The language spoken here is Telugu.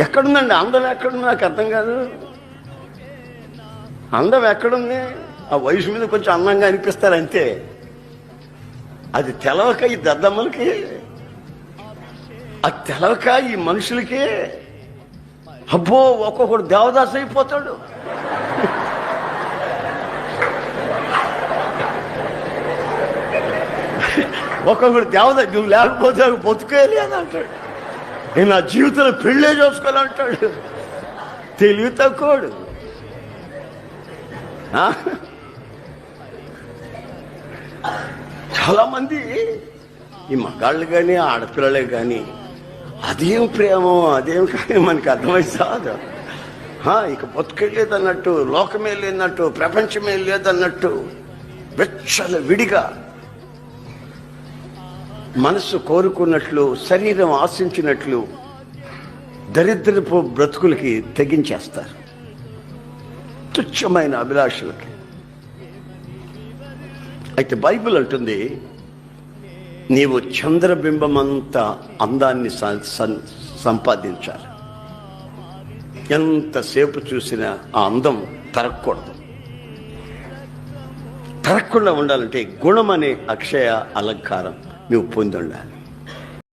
ఎక్కడుందండి అందం? ఎక్కడుంది నాకు అర్థం కాదు. అందం ఎక్కడుంది? ఆ వయసు మీద కొంచెం అందంగా అనిపిస్తారు అంతే. అది తెలవక ఈ దద్దమ్మలకి, అది తెలవక ఈ మనుషులకి. అబ్బో, ఒక్కొక్కడు దేవదాసు అయిపోతాడు. ఒక్కొక్కడు దేవదాసు, నువ్వు లేకపోతే బతుకేలేదు అంటాడు. నేను నా జీవితంలో పెళ్ళే చేసుకోవాలంటాడు. తెలివి తక్కువడు. చాలా మంది ఈ మగాళ్ళు కానీ ఆడపిల్లలే కానీ అదేం ప్రేమో అదేం కానీ మనకి అర్థమై సాదు. ఇక బతుకెళ్ళేదన్నట్టు, లోకమే లేదన్నట్టు, ప్రపంచమే లేదన్నట్టు వెచ్చల విడిగా మనసు కోరుకున్నట్లు, శరీరం ఆశించినట్లు దరిద్రపు బ్రతుకులకి తెగించేస్తారు, తుచ్చమైన అభిలాషలకి. అయితే బైబిల్ అంటుంది, నీవు చంద్రబింబమంతా అందాన్ని సంపాదించాలి. ఎంతసేపు చూసినా ఆ అందం తరగకూడదు. తరగకుండా ఉండాలంటే గుణం అనే అక్షయ అలంకారం నువ్వు పొంది ఉండాలి.